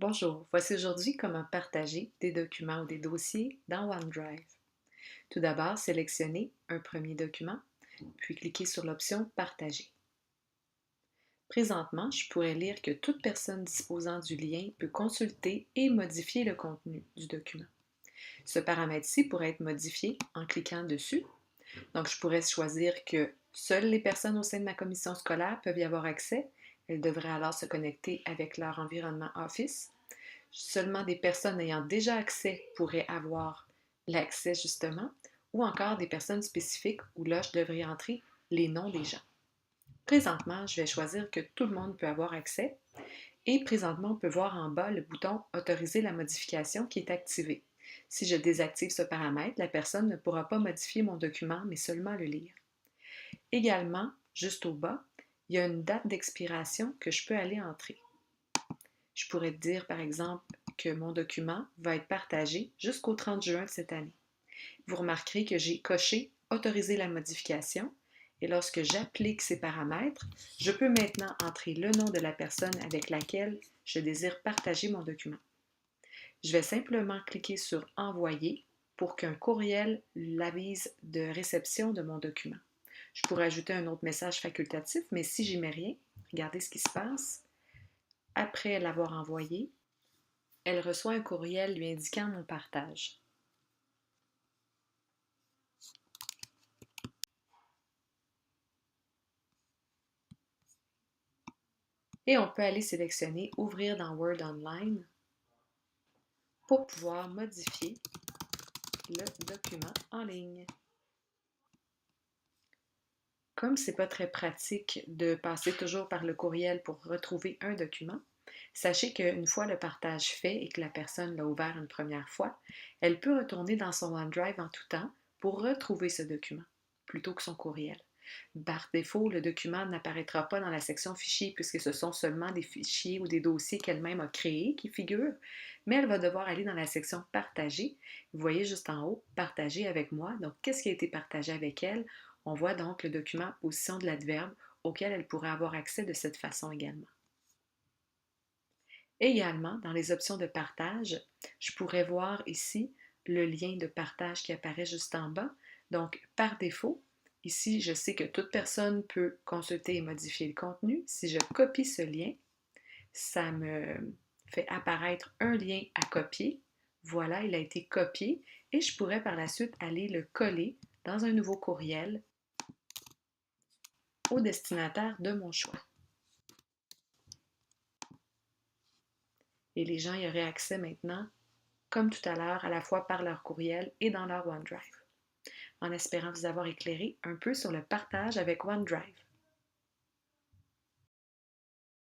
Bonjour, voici aujourd'hui comment partager des documents ou des dossiers dans OneDrive. Tout d'abord, sélectionnez un premier document, puis cliquez sur l'option Partager. Présentement, je pourrais lire que toute personne disposant du lien peut consulter et modifier le contenu du document. Ce paramètre-ci pourrait être modifié en cliquant dessus. Donc, je pourrais choisir que seules les personnes au sein de ma commission scolaire peuvent y avoir accès. Elles devraient alors se connecter avec leur environnement Office. Seulement des personnes ayant déjà accès pourraient avoir l'accès justement, ou encore des personnes spécifiques où là, je devrais entrer les noms des gens. Présentement, je vais choisir que tout le monde peut avoir accès et présentement, on peut voir en bas le bouton Autoriser la modification qui est activé. Si je désactive ce paramètre, la personne ne pourra pas modifier mon document, mais seulement le lire. Également, juste au bas, il y a une date d'expiration que je peux aller entrer. Je pourrais dire, par exemple, que mon document va être partagé jusqu'au 30 juin de cette année. Vous remarquerez que j'ai coché Autoriser la modification et lorsque j'applique ces paramètres, je peux maintenant entrer le nom de la personne avec laquelle je désire partager mon document. Je vais simplement cliquer sur Envoyer pour qu'un courriel l'avise de réception de mon document. Je pourrais ajouter un autre message facultatif, mais si j'y mets rien, regardez ce qui se passe. Après l'avoir envoyé, elle reçoit un courriel lui indiquant mon partage. Et on peut aller sélectionner Ouvrir dans Word Online pour pouvoir modifier le document en ligne. Comme ce n'est pas très pratique de passer toujours par le courriel pour retrouver un document, sachez qu'une fois le partage fait et que la personne l'a ouvert une première fois, elle peut retourner dans son OneDrive en tout temps pour retrouver ce document, plutôt que son courriel. Par défaut, le document n'apparaîtra pas dans la section fichiers puisque ce sont seulement des fichiers ou des dossiers qu'elle-même a créés qui figurent, mais elle va devoir aller dans la section Partager. Vous voyez juste en haut, Partager avec moi. Donc, qu'est-ce qui a été partagé avec elle? On voit donc le document position de l'adverbe auquel elle pourrait avoir accès de cette façon également. Également, dans les options de partage, je pourrais voir ici le lien de partage qui apparaît juste en bas. Donc, par défaut, ici, je sais que toute personne peut consulter et modifier le contenu. Si je copie ce lien, ça me fait apparaître un lien à copier. Voilà, il a été copié et je pourrais par la suite aller le coller dans un nouveau courriel au destinataire de mon choix. Et les gens y auraient accès maintenant, comme tout à l'heure, à la fois par leur courriel et dans leur OneDrive. En espérant vous avoir éclairé un peu sur le partage avec OneDrive.